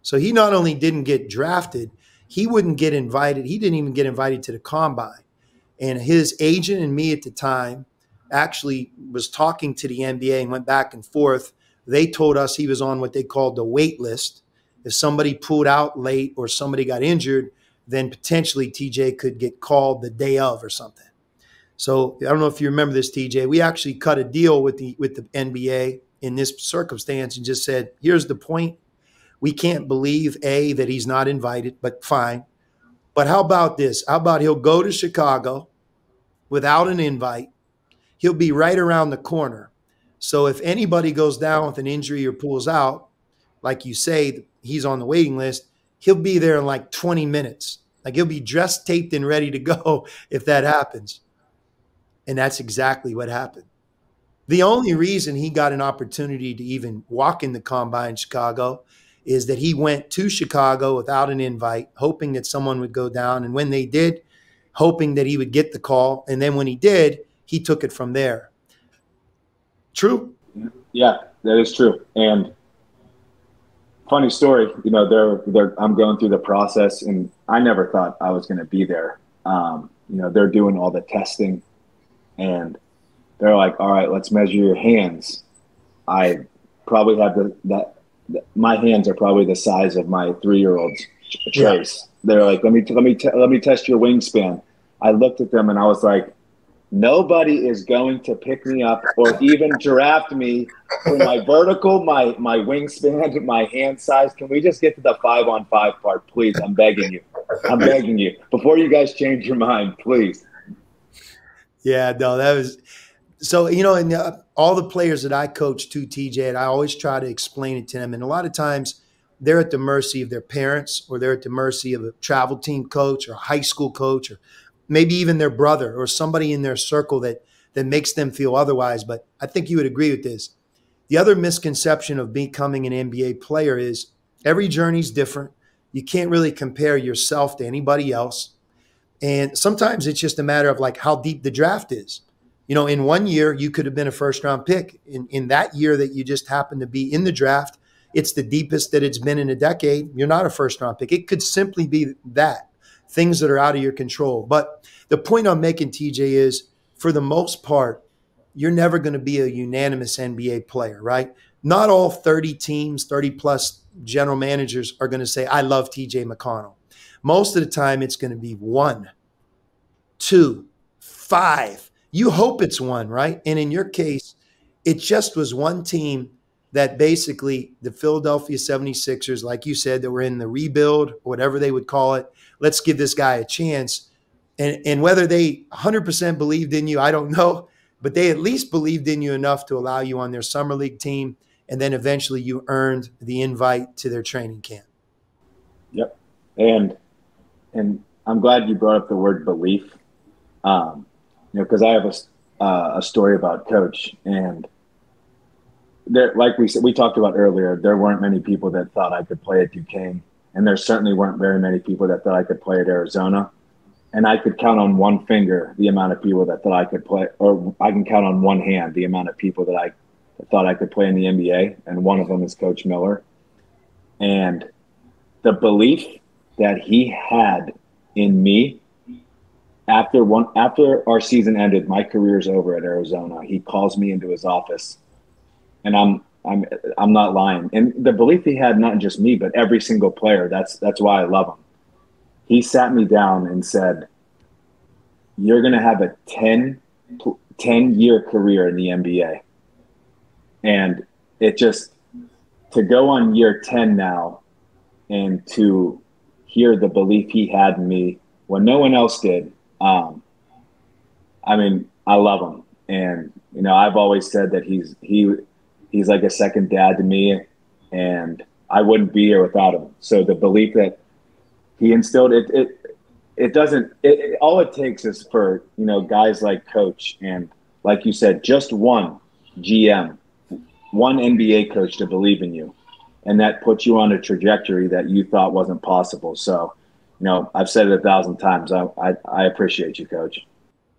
[SPEAKER 4] So he not only didn't get drafted, he wouldn't get invited. He didn't even get invited to the combine. And his agent and me at the time actually was talking to the NBA and went back and forth. They told us he was on what they called the wait list. If somebody pulled out late or somebody got injured, then potentially TJ could get called the day of or something. So I don't know if you remember this, TJ. We actually cut a deal with the NBA in this circumstance and just said, here's the point. We can't believe, that he's not invited, but fine. But how about this? How about he'll go to Chicago without an invite? He'll be right around the corner. So if anybody goes down with an injury or pulls out, like you say, he's on the waiting list, he'll be there in like 20 minutes. Like he'll be dressed, taped, and ready to go if that happens. And that's exactly what happened. The only reason he got an opportunity to even walk in the combine in Chicago is that he went to Chicago without an invite, hoping that someone would go down. And when they did, hoping that he would get the call. And then when he did, he took it from there. True?
[SPEAKER 1] Yeah, that is true. And funny story, I'm going through the process, and I never thought I was going to be there. They're doing all the testing. And they're like, all right, let's measure your hands. I probably have my hands are probably the size of my 3-year-old's trace. Yeah. They're like, let me test your wingspan. I looked at them and I was like, nobody is going to pick me up or even draft me for my vertical, my wingspan, my hand size. Can we just get to the 5-on-5 part, please? I'm begging you. I'm begging you. Before you guys change your mind, please.
[SPEAKER 4] Yeah, no, that was so, and all the players that I coach to TJ, and I always try to explain it to them. And a lot of times they're at the mercy of their parents, or they're at the mercy of a travel team coach or a high school coach or maybe even their brother or somebody in their circle that makes them feel otherwise. But I think you would agree with this. The other misconception of becoming an NBA player is every journey's different. You can't really compare yourself to anybody else. And sometimes it's just a matter of like how deep the draft is. You know, in 1 year, you could have been a first-round pick. In that year that you just happened to be in the draft, it's the deepest that it's been in a decade. You're not a first-round pick. It could simply be that, things that are out of your control. But the point I'm making, TJ, is for the most part, you're never going to be a unanimous NBA player, right? Not all 30 teams, 30-plus general managers are going to say, I love TJ McConnell. Most of the time, it's going to be 1, 2, 5. You hope it's 1, right? And in your case, it just was one team that basically the Philadelphia 76ers, like you said, that were in the rebuild, whatever they would call it. Let's give this guy a chance. And whether they 100% believed in you, I don't know, but they at least believed in you enough to allow you on their summer league team. And then eventually you earned the invite to their training camp.
[SPEAKER 1] Yep. And I'm glad you brought up the word belief. Because I have a story about Coach, and there, like we talked about earlier, there weren't many people that thought I could play at Duquesne, and there certainly weren't very many people that thought I could play at Arizona. And I could count on one finger the amount of people that thought I could play, or I can count on one hand the amount of people that thought I could play in the NBA, and one of them is Coach Miller. And the belief that he had in me after our season ended, my career's over at Arizona. He calls me into his office, and I'm not lying. And the belief he had, not just me, but every single player. That's why I love him. He sat me down and said, "You're going to have a 10-year career in the NBA." And it just, to go on year 10 now and to hear the belief he had in me when no one else did. I mean, I love him. And, I've always said that he's like a second dad to me, and I wouldn't be here without him. So the belief that he instilled, all it takes is for, guys like Coach and, like you said, just one GM, one NBA coach to believe in you. And that puts you on a trajectory that you thought wasn't possible. So, I've said it 1,000 times. I appreciate you, Coach.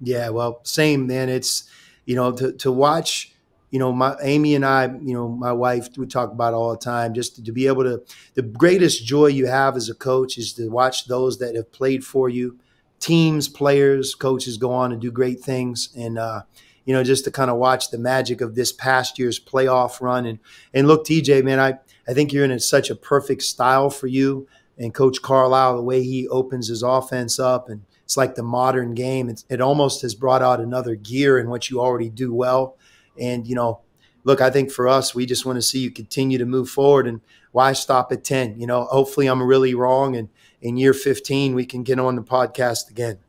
[SPEAKER 4] Yeah, well, same, man. It's, to watch, Amy and I, my wife, we talk about it all the time, just to be able to, the greatest joy you have as a coach is to watch those that have played for you, teams, players, coaches go on and do great things. And, just to kind of watch the magic of this past year's playoff run. And look, TJ, man, I think you're in such a perfect style for you. And Coach Carlisle, the way he opens his offense up, and it's like the modern game. It almost has brought out another gear in what you already do well. And, look, I think for us, we just want to see you continue to move forward. And why stop at 10? Hopefully I'm really wrong. And in year 15, we can get on the podcast again.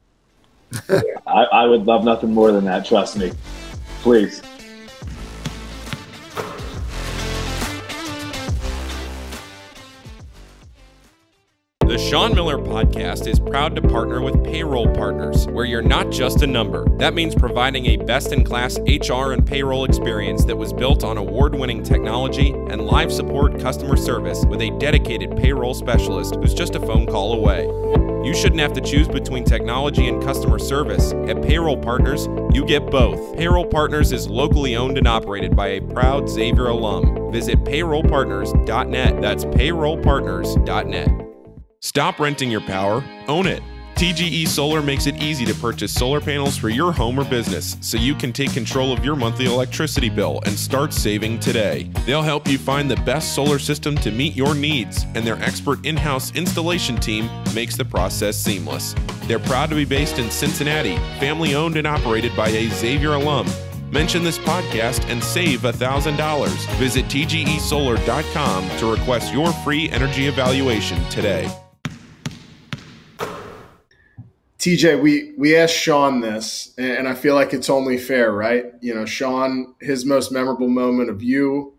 [SPEAKER 1] I would love nothing more than that. Trust me. Please.
[SPEAKER 3] The Sean Miller Podcast is proud to partner with Payroll Partners, where you're not just a number. That means providing a best-in-class HR and payroll experience that was built on award-winning technology and live support customer service with a dedicated payroll specialist who's just a phone call away. You shouldn't have to choose between technology and customer service. At Payroll Partners, you get both. Payroll Partners is locally owned and operated by a proud Xavier alum. Visit payrollpartners.net. That's payrollpartners.net. Stop renting your power, own it. TGE Solar makes it easy to purchase solar panels for your home or business so you can take control of your monthly electricity bill and start saving today. They'll help you find the best solar system to meet your needs, and their expert in-house installation team makes the process seamless. They're proud to be based in Cincinnati, family owned and operated by a Xavier alum. Mention this podcast and save $1,000. Visit TGEsolar.com to request your free energy evaluation today.
[SPEAKER 5] TJ, we asked Sean this, and I feel like it's only fair, right? Sean, his most memorable moment of you.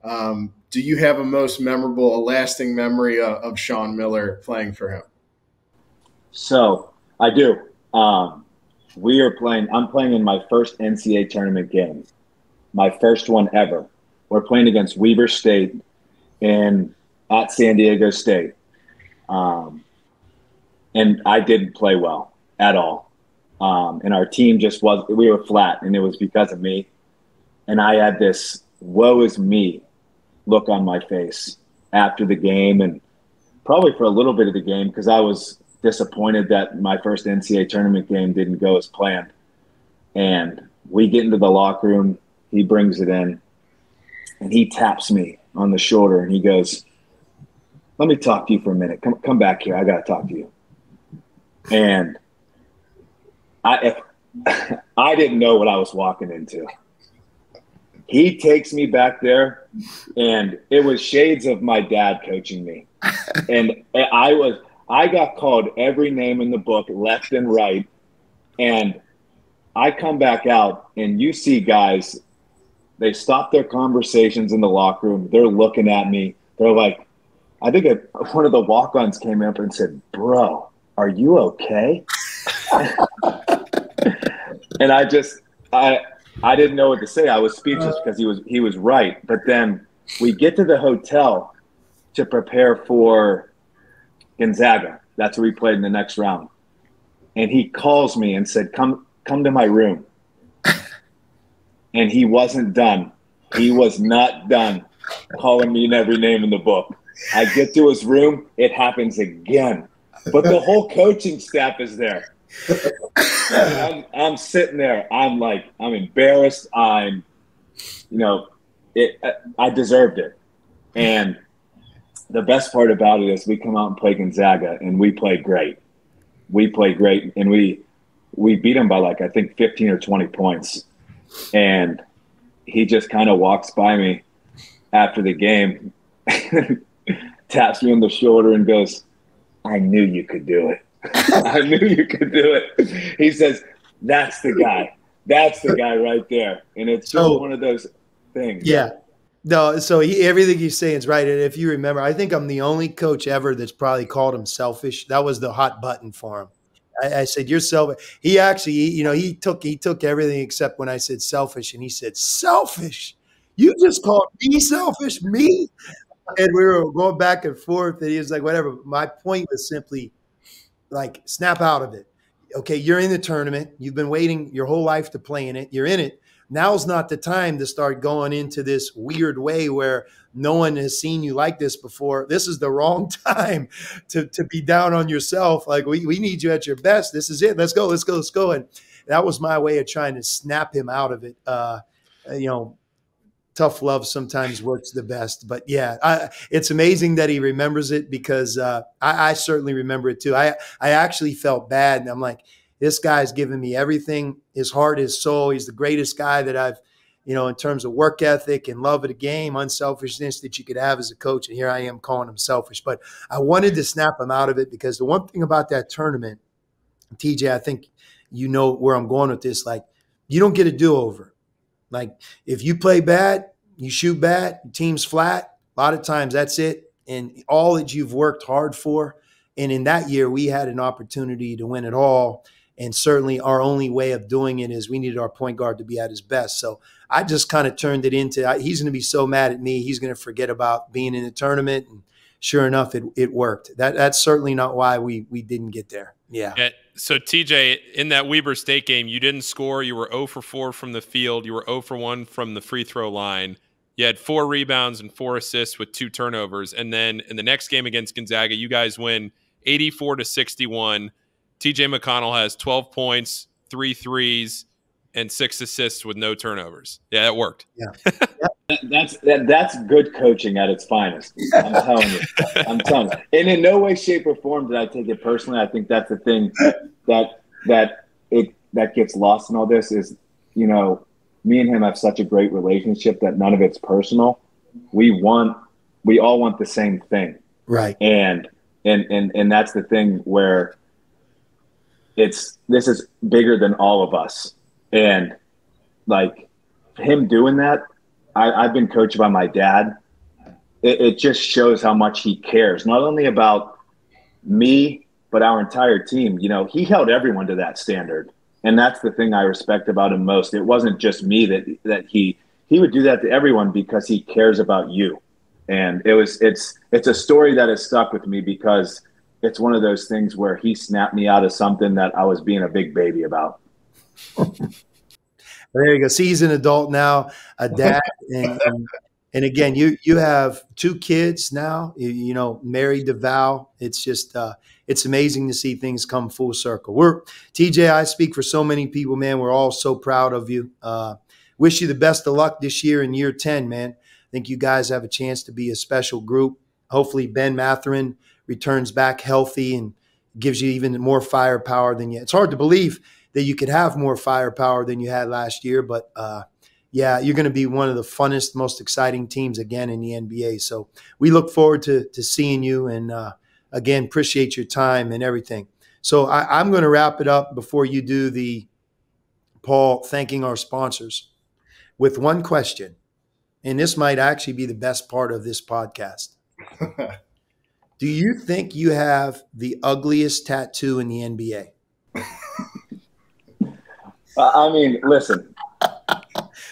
[SPEAKER 5] Do you have a lasting memory of Sean Miller playing for him?
[SPEAKER 1] So I do. I'm playing in my first NCAA tournament game, my first one ever. We're playing against Weber State at San Diego State. And I didn't play well at all. And our team we were flat, and it was because of me. And I had this woe is me look on my face after the game, and probably for a little bit of the game, because I was disappointed that my first NCAA tournament game didn't go as planned. And we get into the locker room, he brings it in, and he taps me on the shoulder, and he goes, "Let me talk to you for a minute. Come back here. I got to talk to you." And I didn't know what I was walking into. He takes me back there, and it was shades of my dad coaching me. And I got called every name in the book, left and right. And I come back out, and you see guys, they stop their conversations in the locker room. They're looking at me. They're like, I think one of the walk-ons came up and said, "Bro, are you okay?" And I didn't know what to say. I was speechless because he was right. But then we get to the hotel to prepare for Gonzaga. That's where we played in the next round. And he calls me and said, come to my room. And he wasn't done. He was not done calling me in every name in the book. I get to his room, it happens again. But the whole coaching staff is there. I'm sitting there. I'm embarrassed. I deserved it. And the best part about it is we come out and play Gonzaga, and we played great. We played great, and we beat them by I think 15 or 20 points. And he just kind of walks by me after the game, taps me on the shoulder and goes, "I knew you could do it. I knew you could do it." He says, "That's the guy. That's the guy right there." And it's just one of those things.
[SPEAKER 4] Yeah. No, so everything he's saying is right. And if you remember, I think I'm the only coach ever that's probably called him selfish. That was the hot button for him. I said, "You're selfish." He actually, he took everything except when I said selfish, and he said, "Selfish? You just called me selfish, me?" And we were going back and forth, and he was like, "Whatever." My point was simply snap out of it. Okay, you're in the tournament. You've been waiting your whole life to play in it. You're in it. Now's not the time to start going into this weird way where no one has seen you like this before. This is the wrong time to be down on yourself. We need you at your best. This is it. Let's go. And that was my way of trying to snap him out of it. Tough love sometimes works the best. But yeah, it's amazing that he remembers it, because I certainly remember it too. I actually felt bad, and I'm like, this guy's giving me everything, his heart, his soul. He's the greatest guy that I've, in terms of work ethic and love of the game, unselfishness that you could have as a coach. And here I am calling him selfish. But I wanted to snap him out of it, because the one thing about that tournament, TJ, I think you know where I'm going with this, you don't get a do-over. If you play bad, you shoot bad, your team's flat, a lot of times that's it. And all that you've worked hard for. And in that year, we had an opportunity to win it all. And certainly our only way of doing it is we needed our point guard to be at his best. So I just kind of turned it into, he's going to be so mad at me, he's going to forget about being in the tournament. And sure enough, it worked. That's certainly not why we didn't get there. Yeah.
[SPEAKER 3] So TJ, in that Weber State game, you didn't score. You were 0 for 4 from the field. You were 0 for 1 from the free throw line. You had 4 rebounds and 4 assists with 2 turnovers. And then in the next game against Gonzaga, you guys win 84-61. TJ McConnell has 12 points, 3 threes, and 6 assists with no turnovers. Yeah, that worked.
[SPEAKER 1] Yeah. That's good coaching at its finest. I'm telling you. And in no way, shape, or form did I take it personally. I think that's the thing that gets lost in all this is, me and him have such a great relationship that none of it's personal. We all want the same thing.
[SPEAKER 4] Right.
[SPEAKER 1] And that's the thing where this is bigger than all of us. And him doing that, I've been coached by my dad. It just shows how much he cares, not only about me but our entire team, you know, he held everyone to that standard. And that's the thing I respect about him most. It wasn't just me that he would do that to everyone because he cares about you. And it's a story that has stuck with me because it's one of those things where he snapped me out of something that I was being a big baby about.
[SPEAKER 4] There you go. See, he's an adult now, a dad. And again, you have 2 kids now, you know, married to Val. It's just, it's amazing to see things come full circle. TJ, I speak for so many people, man. We're all so proud of you. Wish you the best of luck this year in year 10, man. I think you guys have a chance to be a special group. Hopefully Ben Matherin returns back healthy and gives you even more firepower than you. It's hard to believe that you could have more firepower than you had last year, but yeah, you're going to be one of the funnest, most exciting teams again in the NBA. So we look forward to seeing you, and again, appreciate your time and everything. So I'm going to wrap it up before you do Paul, thanking our sponsors with one question. And this might actually be the best part of this podcast. Do you think you have the ugliest tattoo in the NBA?
[SPEAKER 1] I mean, listen.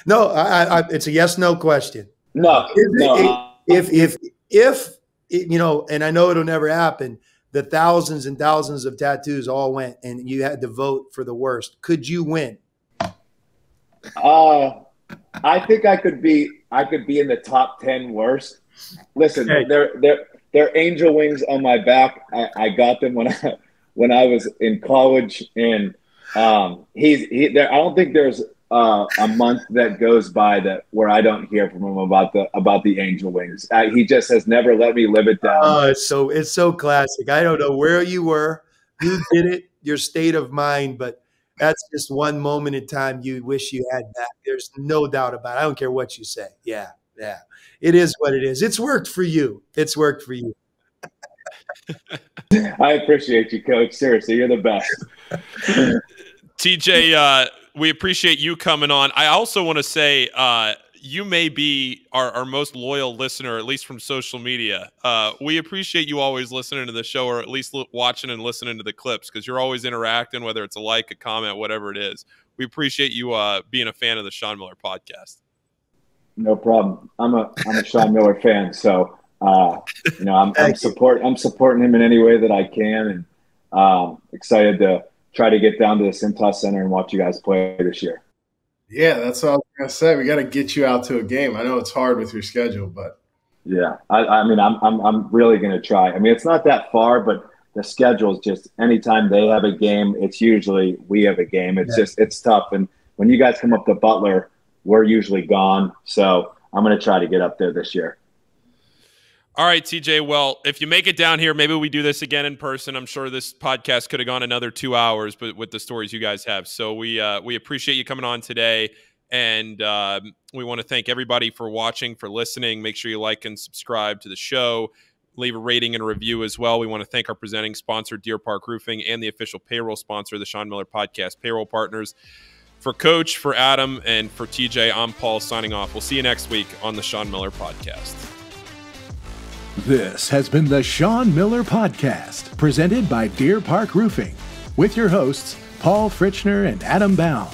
[SPEAKER 4] No, it's a yes/no question.
[SPEAKER 1] No,
[SPEAKER 4] if you know, and I know it'll never happen, the thousands and thousands of tattoos all went, and you had to vote for the worst. Could you win?
[SPEAKER 1] I think I could be in the top 10 worst. Listen, they're angel wings on my back. I got them when I was in college, and I don't think there's a month that goes by where I don't hear from him about the angel wings. He just has never let me live it down.
[SPEAKER 4] Oh, it's so classic. I don't know where you were, who did it, your state of mind, but that's just one moment in time you wish you had back. There's no doubt about it. I don't care what you say. Yeah. It is what it is. It's worked for you. It's worked for you.
[SPEAKER 1] I appreciate you, Coach. Seriously, you're the best.
[SPEAKER 3] TJ, we appreciate you coming on. I also want to say you may be our most loyal listener, at least from social media. We appreciate you always listening to the show, or at least watching and listening to the clips, because you're always interacting, whether it's a like, a comment, whatever it is. We appreciate you being a fan of the Sean Miller podcast.
[SPEAKER 1] No problem. I'm a Sean Miller fan, so you know, I'm supporting him in any way that I can, and excited to try to get down to the Cintas Center and watch you guys play this year.
[SPEAKER 5] Yeah, that's what I was going to say. We got to get you out to a game. I know it's hard with your schedule, but
[SPEAKER 1] yeah, I mean, I'm really going to try. I mean, it's not that far, but the schedule is just anytime they have a game, it's usually we have a game. It's just it's tough. And when you guys come up to Butler, we're usually gone. So I'm going to try to get up there this year.
[SPEAKER 3] All right, TJ. Well, if you make it down here, maybe we do this again in person. I'm sure this podcast could have gone another 2 hours, but with the stories you guys have. So we appreciate you coming on today. And we want to thank everybody for watching, for listening. Make sure you like and subscribe to the show. Leave a rating and a review as well. We want to thank our presenting sponsor, Deer Park Roofing, and the official payroll sponsor, the Sean Miller Podcast, Payroll Partners. For Coach, for Adam, and for TJ, I'm Paul signing off. We'll see you next week on the Sean Miller Podcast.
[SPEAKER 2] This has been the Sean Miller Podcast, presented by Deer Park Roofing, with your hosts, Paul Fritchner and Adam Baum.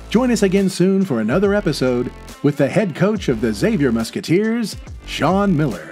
[SPEAKER 2] Join us again soon for another episode with the head coach of the Xavier Musketeers, Sean Miller.